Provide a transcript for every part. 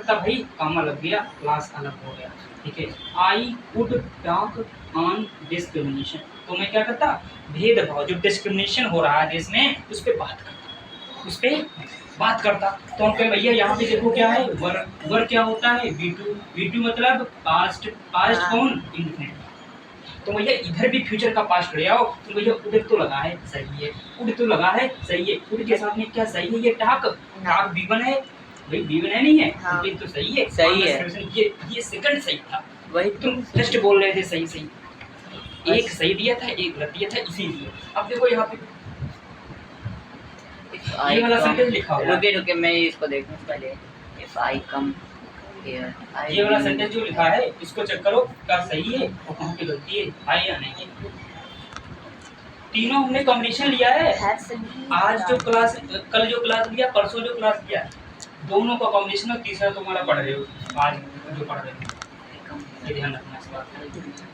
करता भाई, कामा लग गया, क्लास अलग हो गया। ठीक है, I would talk on discrimination, तो मैं क्या करता, भेदभाव जो डिस्क्रिमिनेशन हो रहा है देश में उस पर बात करता, उस पर बात करता। तो हम कहें भैया यहाँ पे देखो क्या है, वर क्या होता है, वी टू मतलब पास्ट, पास्ट कौन, इंडिफिनिट। तो भैया इधर भी फ्यूचर का पास्ट ले आओ, तो भैया उड़ तो लगा है, सही है, उड़ तो लगा है, सही है, उड़ के साथ में क्या सही है, ये टाक, टाक बीवन है भाई, बीवन है नहीं है, हाँ। ये तो सही है, सही है, ये सेकंड सही था, वही तुम फर्स्ट बोल रहे थे सही सही, एक सही दिया था एक गलत दिया था, इसीलिए। अब देखो यहाँ पे ये वाला सेंटेंस लिखा हुआ है, रुके रुके मैं इसको देखूं पहले। इफ आई कम हियर, ये वाला सेंटेंस जो लिखा है इसको चेक करो क्या सही है और कहाँ पे गलती है, है या नहीं है। तीनों हमने कॉम्बिनेशन लिया है, आज जो क्लास, कल जो क्लास लिया, परसों जो क्लास लिया, दोनों का कॉम्बिनेशन और तीसरा तुम्हारा पढ़ रहे हो आज जो पढ़ रहे हो, ये ध्यान रखना इस बात का।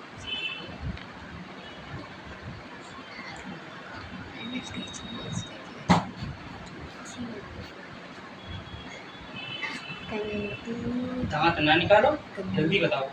दांत ना निकालो, जल्दी बताओ।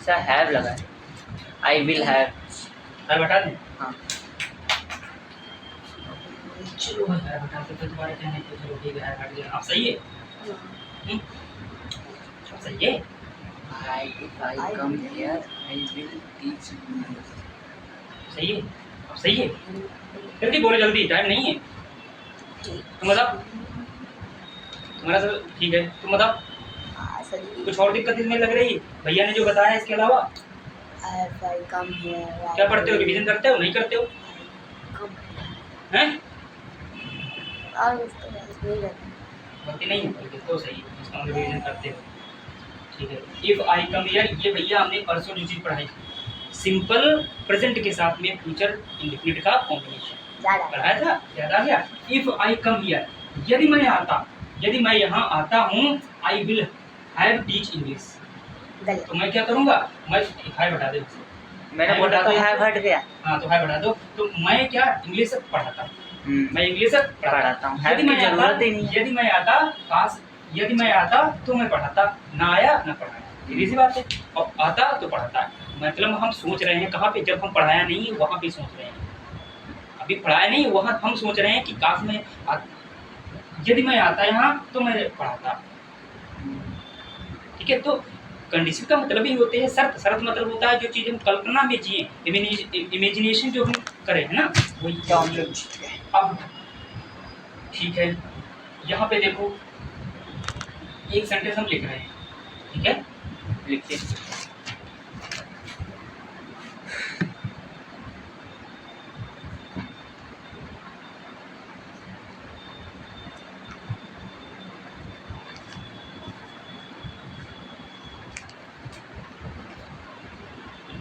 सर हैव लगा है, आई विल हैव, है बता दें, हाँ चलो है बता दो, फिर दोबारा कहने को चलो ठीक है, हट गया, आप सही है, आप सही है। if I come here I will teach you, सही है, अब सही है, जल्दी बोलो जल्दी, टाइम नहीं है। तुम बताओ, तुम्हारा सब ठीक है, तुम बताओ कुछ और दिक्कत इसमें लग रही, भैया ने जो बताया इसके अलावा। क्या पढ़ते हो, रिवीजन करते हो, नहीं करते हो, हैं? गलती नहीं है तो सही है, इसका हम रिवीजन करते हो, ठीक है। इफ आई कम हियर, ये भैया हमने परसों जो चीज़ पढ़ाई, सिंपल प्रेजेंट के साथ में फ्यूचर इंडेफिनिट का कॉम्बिनेशन पढ़ाया था, याद आ गया। इफ आई कम हियर, यदि मैं आता, यदि मैं यहाँ आता हूँ, I will have teach English, तो मैं क्या करूँगा, मैं हाय बढ़ा दे, मैंने बोला तो हैव हट गया, हाँ तो हाय बढ़ा दो, तो मैं क्या इंग्लिश पढ़ाता, मैं इंग्लिश पढ़ाता हूँ, यदि मैं जरूरत ही नहीं, यदि मैं आता पास, यदि मैं आता तो मैं पढ़ाता, ना आया ना पढ़ाया, सीधी सी बात है। और आता तो पढ़ाता, मतलब हम सोच रहे हैं कहाँ पे, जब हम पढ़ाया नहीं वहाँ पे सोच रहे हैं, अभी पढ़ाया नहीं वहाँ हम सोच रहे हैं कि काश में यदि मैं आता यहाँ तो मैं पढ़ाता, ठीक है। तो कंडीशन का मतलब ही होते हैं शर्त, शर्त मतलब होता है जो चीज़ हम कल्पना में जिए, इमेजिनेशन जो हम करें है ना, वही। अब ठीक है, यहाँ पे देखो एक सेंटेंस हम लिख रहे हैं, ठीक है, लिखते हैं।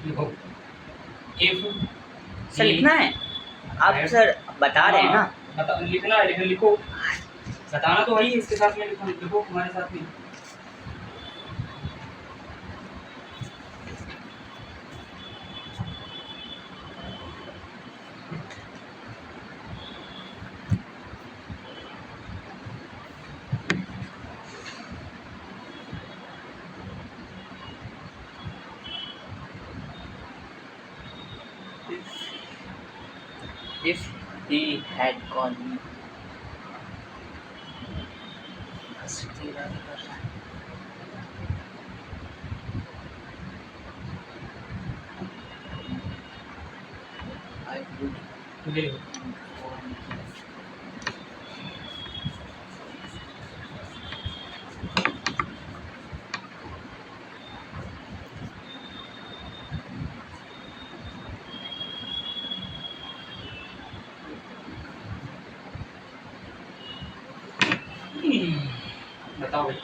देखो इफ सर लिखना है, आप सर बता रहे हैं ना, बता, लिखना है, लेकिन लिखो, बताना तो वही इसके साथ में लिखो, लिखो हमारे साथ में। if he had gone, I would ले लो। बताओ भाई।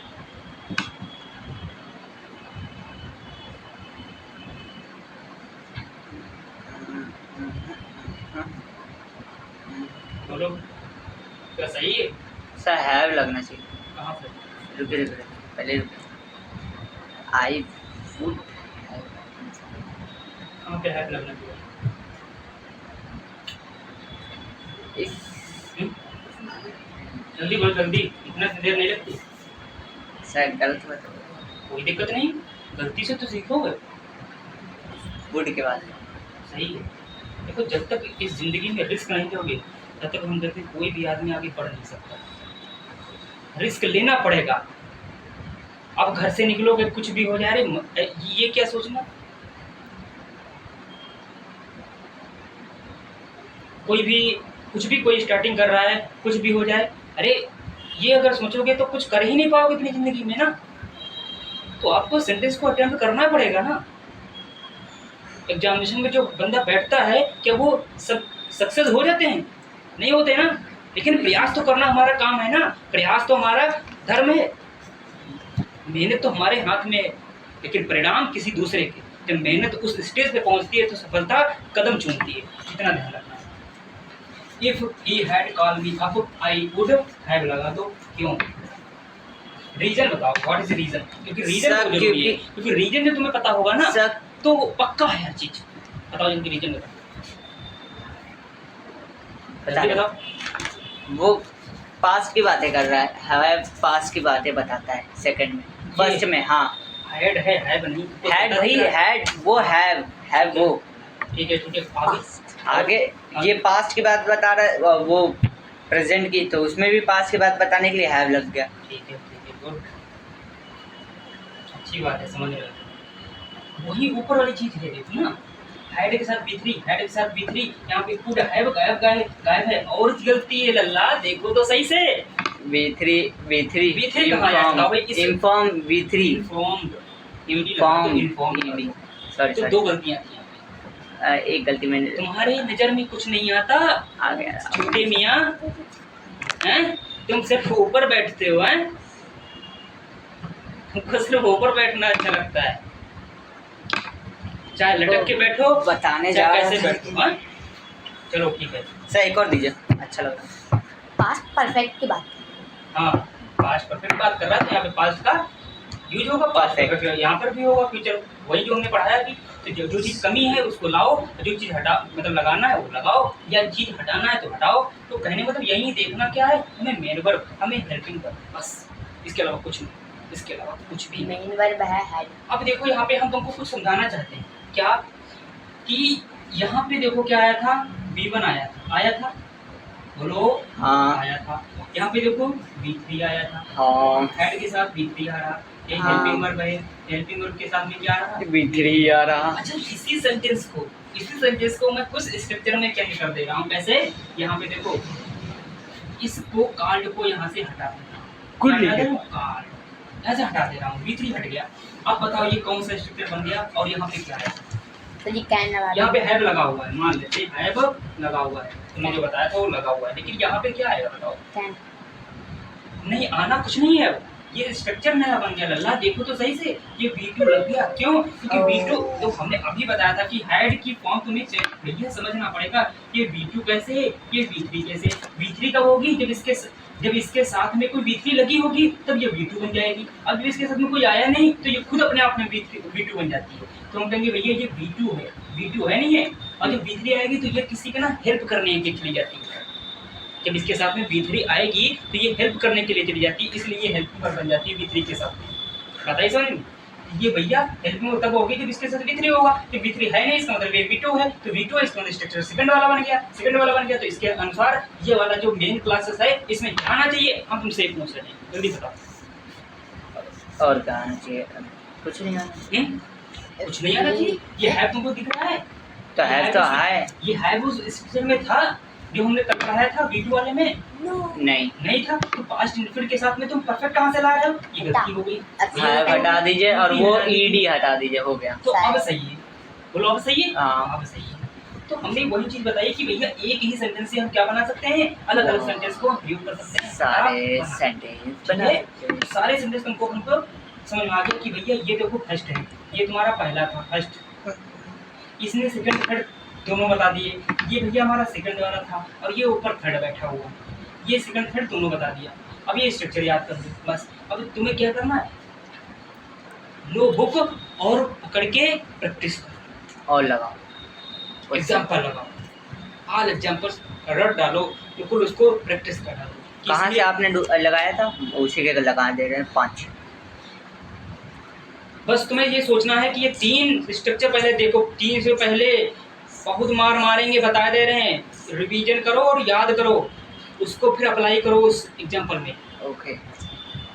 बोलो, क्या सही है? सर हैव लगना चाहिए। कहाँ से? रुके पहले आई वुड कहाँ पे हैव लगना चाहिए? इफ जल्दी बोलो, जल्दी, इतना देर नहीं लगती। सर गलत बताओ। कोई दिक्कत नहीं, गलती से तो सीखोगे। वुड के बाद सही है। देखो, जब तक इस जिंदगी में रिस्क नहीं लोगे तब तक हम देखते कोई भी आदमी आगे बढ़ नहीं सकता। रिस्क लेना पड़ेगा। अब घर से निकलोगे कुछ भी हो जाए, अरे ये क्या सोचना। कोई भी कुछ भी कोई स्टार्टिंग कर रहा है, कुछ भी हो जाए, अरे ये अगर सोचोगे तो कुछ कर ही नहीं पाओगे अपनी जिंदगी में ना। तो आपको सेंटेंस को अटेम्प्ट करना पड़ेगा ना। एग्जामिनेशन में जो बंदा बैठता है क्या वो सब सक्सेस हो जाते हैं? नहीं होते ना। लेकिन प्रयास तो करना हमारा काम है ना, प्रयास तो हमारा धर्म है। मेहनत तो हमारे हाथ में है, लेकिन परिणाम किसी दूसरे के। जब मेहनत उस स्टेज पे पहुंचती है तो सफलता कदम चूमती है। इतना ध्यान रखना है। If he had called me up I would have लगा दो। क्यों? रीजन बताओ, व्हाट इज रीजन? क्योंकि रीजन सर, जरूरी है, क्योंकि रीजन जब तुम्हें पता होगा ना सर तो पक्का है हर चीज। बताओ जल्दी रीजन बताओ, जल्दी बताओ। वो पास्ट की बातें कर रहा है, हैव पास्ट की बातें बताता है सेकंड में। फर्स्ट में हाँ हैड है, हैव नहीं। हैड भाई, हैड वो हैव वो। ठीक है, ठीक है, आगे ये पास्ट की बात बता रहा है, वो प्रेजेंट की, तो उसमें भी पास्ट की बात बताने के लिए हैव लग गया। ठीक है, गुड, अच्छी बात है, समझ रहे हो। वही ऊपर वाली चीज है, देखो ना, हैड के साथ B3, हैड के साथ B3, यहाँ पे कुड हैव गायब है। और गलती है लल्ला, देखो तो सही से। B3 कहाँ जाएगा भाई? Inform B3 inform. सॉरी दो गलतियाँ थी। एक गलती मैंने, तुम्हारे नजर में कुछ नहीं आता आ गया छोटे मियाँ, हैं? तुम सिर्फ ऊपर बैठते हो, हैं? तुमको सिर्फ ऊपर बैठना अच्छा लगता है। चाहे लटक के बैठो, बताने जा चाहे रहा कैसे था। बैठो, हाँ? चलो ठीक है। सर एक और दीजिए, अच्छा लगा। पास्ट परफेक्ट की बात। हाँ, पास्ट परफेक्ट बात कर रहा था। यहाँ पे पास्ट का यूज होगा, पास्ट परफेक्ट यहाँ पर भी होगा, फ्यूचर। वही जो हमने पढ़ाया कि तो जो चीज़ कमी है उसको लाओ, जो चीज़ हटा मतलब लगाना है वो लगाओ, या चीज़ हटाना है तो हटाओ। तो कहने मतलब यही देखना क्या है, हमें मेन वर्ब, हमें हेल्पिंग वर्ब, बस। इसके अलावा कुछ नहीं, इसके अलावा कुछ भी नहीं। मेन वर्ब है हैड। अब देखो यहाँ पे हम तुमको कुछ समझाना चाहते हैं क्या, कि यहाँ पे देखो क्या आया था, B1 आया था, बोलो। हाँ आया था। यहाँ पे देखो B3 आया था, हाँ हेड के साथ B3 आ रहा। ये हाँ। हेल्पिंग वर्ब है, हेल्पिंग वर्ब के साथ में क्या आ रहा? B3 आ रहा। अच्छा, इसी सेंटेंस को मैं कुछ स्ट्रक्चर में चेंज कर दे रहा हूँ। कैसे? यहाँ पे देखो, इसको कार्ड को यहाँ से हटा देना, कार्ड ऐसे हटा दे रहा हूँ, B3 हट गया। अब बताओ ये कौन सा स्ट्रक्चर बन गया, और यहाँ पे क्या है? तो जी कैन लगा यहाँ पे हैव लगा हुआ है, मान लेते हैं हैव लगा हुआ है, तुमने जो बताया था वो लगा हुआ है, लेकिन यहाँ पे क्या आएगा बताओ? कैन। नहीं आना कुछ नहीं है, ये स्ट्रक्चर नया बन गया लल्ला। देखो तो सही से, ये B2 लग गया। क्यों? क्योंकि B2 जो हमने अभी बताया था कि हैड की फॉर्म तुम्हें भैया समझना पड़ेगा। ये B2 कैसे, ये B3 कैसे। B3 कब होगी? जब इसके साथ में कोई B3 लगी होगी तब ये B2 बन जाएगी। अब जब इसके साथ में कोई आया नहीं तो ये खुद अपने आप में B2 बन जाती है। तो हम कहेंगे भैया ये B2 है नहीं है। और जब B3 आएगी तो ये किसी का ना हेल्प करने के लिए चली जाती है। जब इसके साथ में B3 आएगी तो ये हेल्प करने के लिए चली जाती है, इसलिए ये हेल्पिंग वर्ब बन जाती है B3 के साथ में। बताइए समझ में? ये भैया हेल्पिंग वर्ब तब होगी जब इसके साथ B3 होगा। तो B3 है नहीं, इसका मतलब ये B2 है, तो B2 इसका मतलब स्ट्रक्चर सेकंड वाला बन गया। तो इसके अनुसार ये वाला जो मेन क्लासेस है इसमें क्या आना चाहिए, हम तुमसे एक पूछ रहे हैं, जल्दी बताओ। और क्या आना चाहिए? कुछ नहीं आना। कुछ नहीं आना चाहिए। ये है तुमको दिख रहा है? तो है ये है वो स्ट्रक्चर में था जो हमने कल पढ़ाया था B2 वाले में। नहीं था। तो पास्ट इंडेफिनिट के साथ में तुम परफेक्ट कहाँ से ला रहे हो? ये गलती हो गई। हटा दीजिए और वो ed हटा दीजिए, हो गया। तो अब सही है, बोलो अब सही है। हाँ। अब सही है। तो हमने वही चीज बताई कि भैया एक ही सेंटेंस से हम क्या बना सकते हैं, अलग अलग सेंटेंस को प्रयोग कर सकते हैं, सारे सेंटेंस बना सकते हैं। सारे सेंटेंस तुमको हमको समझ में आ गया कि भैया ये देखो फर्स्ट है, ये तुम्हारा पहला था फर्स्ट, इसने सेकंड थर्ड दोनों बता दिए, ये भैया हमारा सेकंड वाला था और ये ऊपर थर्ड बैठा हुआ, ये सेकंड थर्ड दोनों बता दिया। अब ये स्ट्रक्चर याद कर दो बस। अब तुम्हें क्या करना है, लो बुक और पकड़ के प्रैक्टिस करो और लगाओ, एग्जाम्पल लगाओ, ऑल एग्जाम्पल्स रट डालो, बिल्कुल उसको प्रैक्टिस कर डालो। कहाँ से आपने लगाया था, उसी के लगा दे रहे हैं 5। बस तुम्हें ये सोचना है कि ये 3 स्ट्रक्चर पहले देखो, 3 से पहले बहुत मार मारेंगे, बता दे रहे हैं, रिवीजन करो और याद करो, उसको फिर अप्लाई करो उस एग्जाम्पल में। ओके,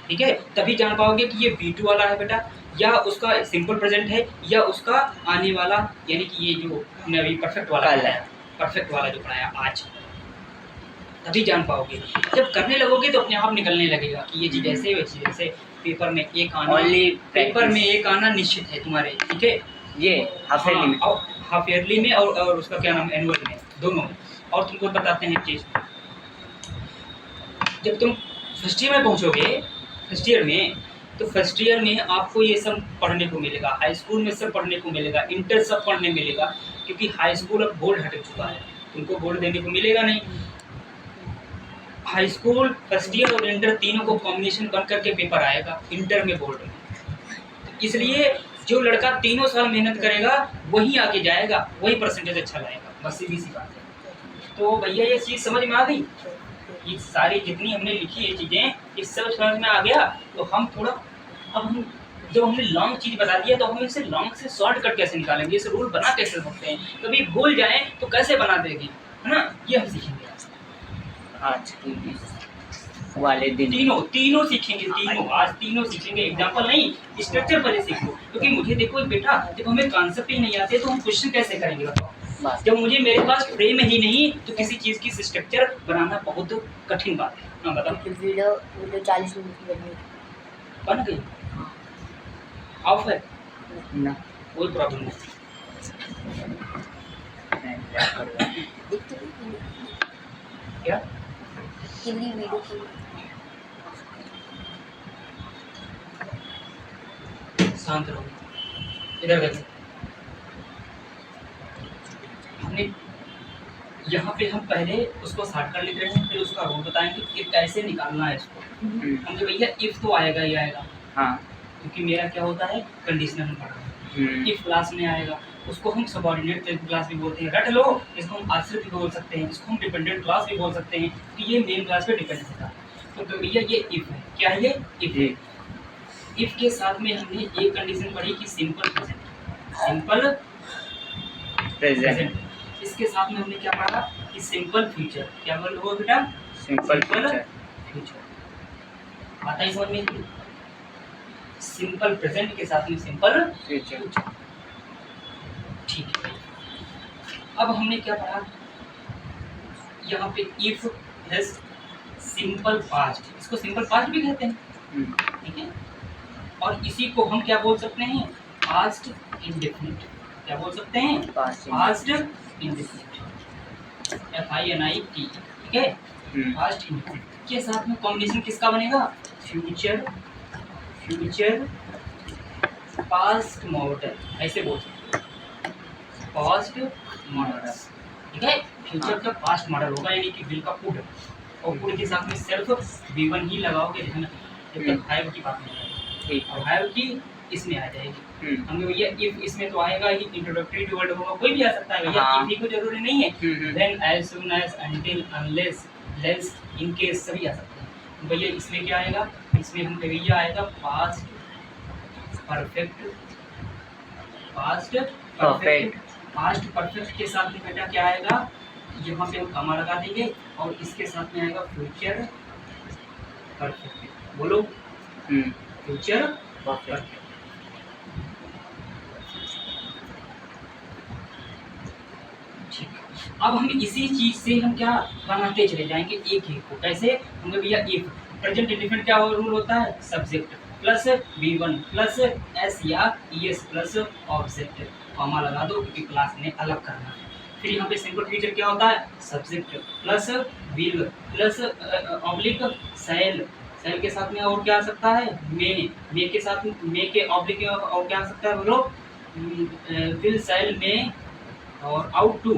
ठीक है, तभी जान पाओगे कि ये V2 वाला है बेटा, या उसका सिंपल प्रेजेंट है, या उसका आने वाला, यानी कि ये जो हमने अभी परफेक्ट वाला कल पढ़ाया, परफेक्ट वाला जो पढ़ाया आज, तभी जान पाओगे। जब करने लगोगे तो अपने आप निकलने लगेगा कि ये चीज़ ऐसे, वैसे जैसे पेपर में एक आना, पेपर में एक आना निश्चित है तुम्हारे, ठीक है, ये हाफ ईयरली में, और हाफ ईयरली में और उसका क्या नाम, एनुअल में, दोनों में। और तुमको बताते हैं एक चीज़, जब तुम फर्स्ट ईयर में पहुंचोगे, फर्स्ट ईयर में, तो फर्स्ट ईयर में आपको ये सब पढ़ने को मिलेगा, हाई स्कूल में सब पढ़ने को मिलेगा, इंटर सब पढ़ने मिलेगा, क्योंकि हाई स्कूल अब बोर्ड हट चुका है, तुमको बोर्ड देने को मिलेगा नहीं। हाई स्कूल, फर्स्ट ईयर और इंटर तीनों को कॉम्बिनेशन बन करके पेपर आएगा इंटर में, बोर्ड में। तो इसलिए जो लड़का तीनों साल मेहनत करेगा वही आगे जाएगा, वही परसेंटेज अच्छा लाएगा, बस सीधी सी बात है। तो भैया ये चीज़ समझ में आ गई, ये सारी जितनी हमने लिखी है चीज़ें, ये सब समझ में आ गया। तो हम थोड़ा, अब हम जब हमने लॉन्ग चीज़ बता दिया तो हम इसे लॉन्ग से शॉर्टकट कैसे निकालेंगे, इसे रूल बना कैसे सकते हैं, कभी भूल जाएं तो कैसे बना देंगे, है ना, ये हम सीखेंगे आज वाले दिन। तीनों सीखेंगे, आज तीनों सीखेंगे, एग्जाम्पल नहीं, स्ट्रक्चर पहले सीखो। क्योंकि मुझे देखो बेटा, जब हमें कॉन्सेप्ट ही नहीं आते तो हम क्वेश्चन कैसे करेंगे बताओ। जब मुझे मेरे पास फ्रेम ही नहीं तो किसी चीज़ की स्ट्रक्चर बनाना बहुत कठिन बात है। हाँ बताओ। वीडियो 40 मिनट की बनी बन गई, ऑफ है ना, कोई प्रॉब्लम नहीं। क्या वीडियो शांत रहो, इधर देखो, हमने यहाँ पे हम पहले उसको शॉर्ट कर लिख रहे हैं, फिर उसका रूल बताएंगे कि कैसे निकालना है इसको। हमने भैया इफ तो आएगा ही आएगा, हाँ, क्योंकि मेरा क्या होता है, कंडीशनल में पढ़ा है, इफ क्लास में आएगा, उसको हम सबऑर्डिनेट क्लास भी बोलते हैं, रट लो, इसको हम आश्रित भी बोल सकते हैं, इसको हम डिपेंडेंट क्लास भी बोल सकते हैं, कि ये मेन क्लास पे डिपेंड होता है। तो भैया ये इफ है, क्या है ये, इफ है। इफ के साथ में हमने एक कंडीशन पढ़ी कि सिंपल प्रेजेंट, सिंपल प्रेजेंट। इसके साथ में हमने क्या पढ़ा कि सिंपल फ्यूचर, क्या बोल रहे हो बेटा, सिंपल फ्यूचर आता है समझ में। सिंपल प्रेजेंट के साथ में सिंपल फ्यूचर, ठीक है। अब हमने क्या पढ़ा, यहाँ पे इफ प्लस सिंपल पास्ट, इसको सिंपल पास्ट भी कहते हैं, ठीक है। और इसी को हम क्या बोल सकते हैं, पास्ट इंडेफिनिट, क्या बोल सकते हैं, पास्ट इंडेफिनिट, FINIT, ठीक है, पास्ट इंडेफिनिट के साथ में कॉम्बिनेशन किसका बनेगा, फ्यूचर, फ्यूचर पास्ट मॉडल, ऐसे बोल सकते हैं, पास्ट मॉडल, ठीक है। फ्यूचर का पास्ट मॉडल होगा, यानी कि बिल का पुट, और पुट के साथ में सिर्फ V1 ही लगाओगे, जब तक हैव की बात नहीं आएगी, और हैव की इसमें आ जाएगी। हमने भैया इफ इसमें तो आएगा ही, इंट्रोडक्टरी वर्ड होगा, कोई भी आ सकता है भैया, इफ ही को जरूरी नहीं है, then, as soon as, until, unless, less, in case सभी आ सकते हैं। भैया इसमें क्या आएगा, इसमें हम भैया आएगा past perfect, past perfect, past perfect के साथ में बेटा क्या आएगा, यहाँ पे हम कॉमा लगा देंगे, और इसके साथ में आएगा फ्यूचर परफेक्ट, बोलो, फ्यूचर परफेक्ट। ठीक, अब हम इसी चीज से हम क्या बनाते चले जाएंगे, एक एक को, कैसे, हमने भैया इफ प्रेजेंट इंडेफिनिट क्या रूल होता है, subject plus V1 plus S या ES प्लस ऑब्जेक्ट, कॉमा लगा दो क्योंकि क्लास ने अलग करना है। फिर यहाँ पे सिंपल फ्यूचर क्या होता है, subject plus will plus oblique shall, shall के साथ में और क्या आ सकता है, मे के साथ मे के ऑब्लिक और क्या आ सकता है बोलो, विल सेल में और ought to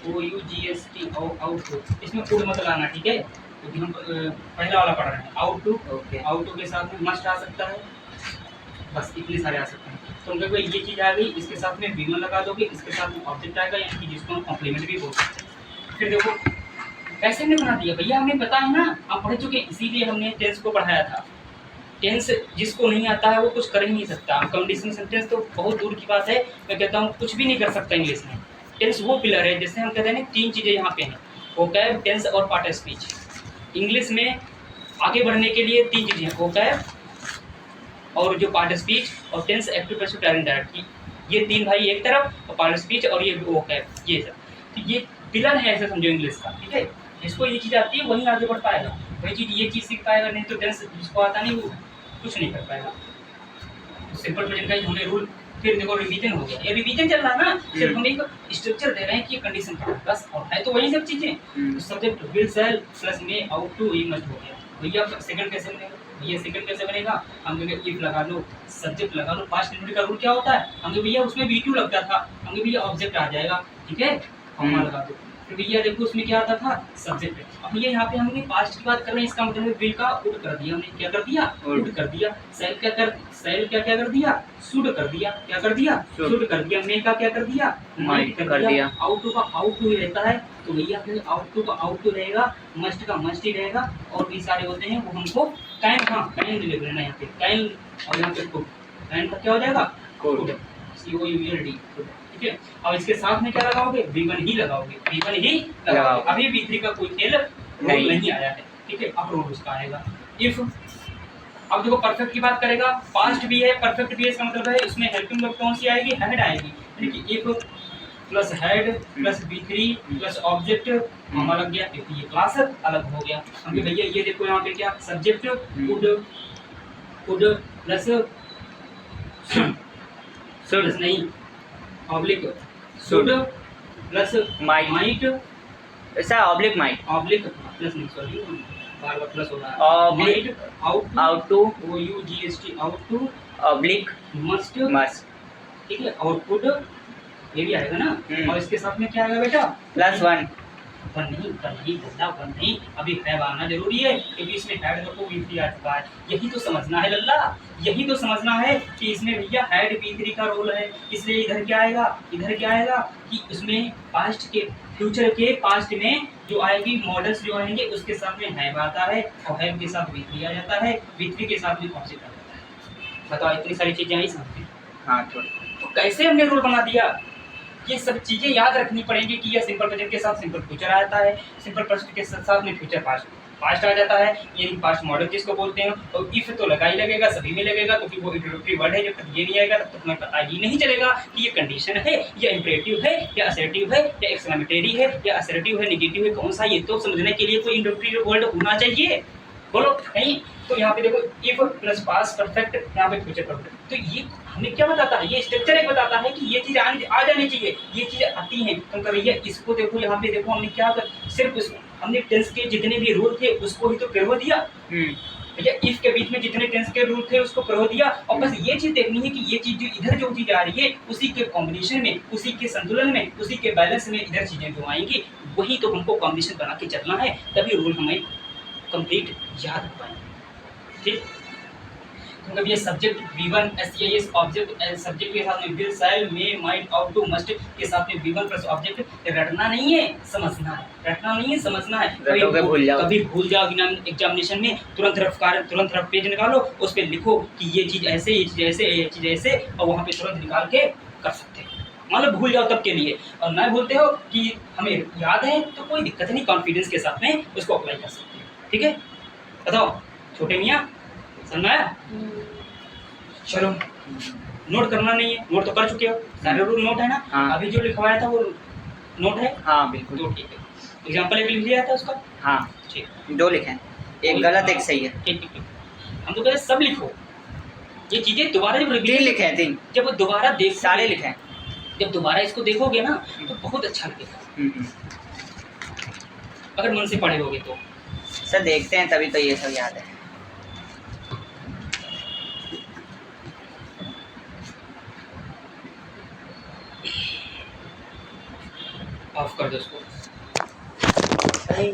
OUGST ought to, इसमें फूड मत लाना, ठीक है, क्योंकि हम पहला वाला पढ़ रहे हैं। Ought to, okay. Ought to के साथ में मस्ट आ सकता है, बस इतने सारे आ सकते हैं। तो उनके कोई ये चीज़ आ गई, इसके साथ में V1 लगा दोगे, इसके साथ में ऑब्जेक्ट आएगा, यानी कि जिसको हम कॉम्प्लीमेंट भी बोल सकते हैं। फिर देखो कैसे हमने बना दिया भैया, हमें पता है ना, आप पढ़ चुके, इसीलिए हमने टेंस को पढ़ाया था। टेंस जिसको नहीं आता है वो कुछ कर ही नहीं सकता। कंडीशनल सेंटेंस तो बहुत दूर की बात है, मैं कहता हूँ कुछ भी नहीं कर सकता इंग्लिश में। टेंस वो पिलर है, जैसे हम कहते हैं ना, तीन चीज़ें यहाँ पे हैं, वोकैब, टेंस और पार्ट ऑफ स्पीच। इंग्लिश में आगे बढ़ने के लिए तीन चीज़ें हैं, वोकैब और जो पार्ट ऑफ स्पीच और tense, active, passive, direct, direct, ये तीन भाई एक तरफ, और पार्ट ऑफ स्पीच और ये वोकैब, ये सब, तो ये पिलर है ऐसे समझो इंग्लिश का, ठीक है। जिसको ये चीज़ आती है वही आगे बढ़ पाएगा, वही चीज़ ये चीज़ सीख पाएगा, नहीं तो टेंस जिसको आता नहीं वो कुछ नहीं कर पाएगा। सिंपल प्रेजेंट का ही हमने रूल, फिर देखो रिवीजन हो गया, ये रिवीजन चल रहा है ना, सिर्फ हम एक स्ट्रक्चर दे रहे हैं कि ये कंडीशन का है बस, और है तो वही सब चीजें। सब्जेक्ट विल सेल प्लस में आउट टू, ये मस्ट हो गया भैया। सेकंड कैसे बनेगा भैया, सेकंड कैसे बनेगा, हम कहेंगे इफ लगा लो, सब्जेक्ट लगा लो। पास्ट इंडिपेंडेंट का रूल क्या होता है, हम भैया उसमें V2 लगता था, हम भैया ऑब्जेक्ट आ जाएगा, ठीक है, कॉमा लगा दो। फिर भैया देखो उसमें क्या आता था, सब्जेक्ट। अब भैया यहाँ पे हमने पास्ट की बात कर रहे हैं, इसका मतलब विल का उड कर दिया हमने, क्या कर दिया, उड कर दिया। सेल क्या कर दिया, शुड कर दिया, क्या कर दिया, शुड कर दिया। मे का क्या कर दिया, माइट कर दिया। आउट टू का आउट टू ही रहता है, तो भैया फिर आउट टू का आउट टू रहेगा, मस्ट का मस्ट ही रहेगा, और भी सारे होते हैं वो हमको कैन, हाँ कैन लिख लेना यहाँ पे, कैन, और यहाँ पे कुड, कैन का क्या हो जाएगा, कुड, COULD, ठीक है। अब इसके साथ में क्या लगाओगे, V1 ही लगाओगे, V1 ही लगाओगे। अभी V3 का कोई खेल नहीं आया है, ठीक है, अब रूल उसका आएगा इफ। अब देखो परफेक्ट की बात करेगा, पास्ट भी है, परफेक्ट भी है, इसका मतलब है इसमें हेल्पिंग वर्ब कौन सी आएगी, हेड आएगी, यानी कि if plus head plus V3 plus object हम अलग गया, क्योंकि ये क्लास अलग हो गया। हम भैया ये देखो यहाँ पे क्या, सब्जेक्ट कुड प्लस शुड नहीं, ऑब्लिक शुड प्लस माइट, ऐसा ऑब्लिक माइट, ऑब्लिक प्लस नहीं, सॉरी बार बार प्लस हो रहा है, oblique ought to OUGST ought to, oblique must, ठीक है, और कुड ये भी आएगा ना। और इसके साथ में क्या आएगा बेटा, +1, वन नहीं, अभी हैव आना जरूरी है, क्योंकि इसमें हैड देखो V3 आ चुका है। यही तो समझना है लल्ला, यही तो समझना है कि इसमें भैया हैड V3 का रोल है, इसलिए इधर क्या आएगा कि उसमें पास्ट के, फ्यूचर के पास्ट में जो आएगी मॉडल्स जो आएंगे उसके साथ में हैव आता है, और हैव के साथ V3 आ जाता है, V3 के साथ में ऑब्जेक्ट आ जाता है। बताओ इतनी सारी चीजें आई समझ, हाँ थोड़ा। तो कैसे हमने रूल बना दिया, ये सब चीजें याद रखनी पड़ेंगी कि यह सिंपल प्रेजेंट के साथ सिंपल फ्यूचर आता है, सिंपल पास्ट के साथ में फ्यूचर पास्ट आ जाता है, ये पास्ट मॉडल जिसको बोलते हैं। और इफ तो लगा ही लगेगा, सभी में लगेगा, क्योंकि वो इंट्रोडक्टरी वर्ड है, जब तक ये नहीं आएगा तब तक हमें पता ही नहीं चलेगा कि ये कंडीशन है या इंपरेटिव है या असर्टिव है या एक्सक्लेमेटरी है या असर्टिव है, नेगेटिव है, कौन सा, ये तो समझने के लिए कोई इंट्रोडक्टरी वर्ड होना चाहिए, बोलो नहीं। तो यहाँ पे देखो इफ प्लस पास्ट परफेक्ट, यहाँ पे फ्यूचर परफेक्ट, तो ये हमें क्या बताता है, ये स्ट्रक्चर एक बताता है कि ये चीज़ आ जानी चाहिए, ये चीज़ें आती हैं। तो भैया इसको देखो, यहाँ पे देखो हमने क्या कर, सिर्फ हमने टेंस के जितने भी रूल थे उसको ही तो प्रयोग दिया भैया, इफ के बीच में जितने टेंस के रूल थे उसको प्रयोग दिया, और बस ये चीज़ देखनी है कि ये चीज़ जो इधर जो चीज़ आ रही है उसी के कॉम्बिनेशन में, उसी के संतुलन में, उसी के बैलेंस में इधर चीज़ें जो आएंगी वही तो हमको कॉम्बिनेशन बना के चलना है, तभी रूल हमें कंप्लीट याद हो पाएंगे, ठीक। क्योंकि ये subject V1 SCIS object, subject के साथ में will shall may might ought to must के साथ में V1 प्लस ऑब्जेक्ट, रटना नहीं है समझना है, रटना नहीं है समझना है। कभी भूल जाओ एग्जामिनेशन में, तुरंत रफ पेज निकालो, उस पर लिखो कि ये चीज़ ऐसे, ये चीज़ ऐसे, ये चीज़ ऐसे, और वहाँ पे तुरंत निकाल के कर सकते हो। मान लो भूल जाओ तब के लिए, और ना भूलते हो कि हमें याद है, तो कोई दिक्कत नहीं, कॉन्फिडेंस के साथ में उसको अप्लाई कर सकते हो, ठीक है। बताओ छोटे मियाँ, समझ में आया? चलो नोट करना नहीं है, नोट तो कर चुके हो, सारे रूल नोट है ना। हाँ। अभी जो लिखवाया था वो नोट है, हाँ बिल्कुल, तो ठीक है। एग्जाम्पल एक लिख लिया था उसका, हाँ ठीक, 2 लिखे, एक गलत एक सही है, ठीक, हम तो कहते सब लिखो, ये चीजें दोबारा जब 3 लिखे हैं, 3 जब वो दोबारा देख सारे लिखे हैं, जब दोबारा इसको देखोगे ना तो बहुत अच्छा लगेगा, हम्म। अगर मन से पढ़े होगे तो। सर देखते हैं तभी तो ये सब याद है। ऑफ कर दो इसको। अरे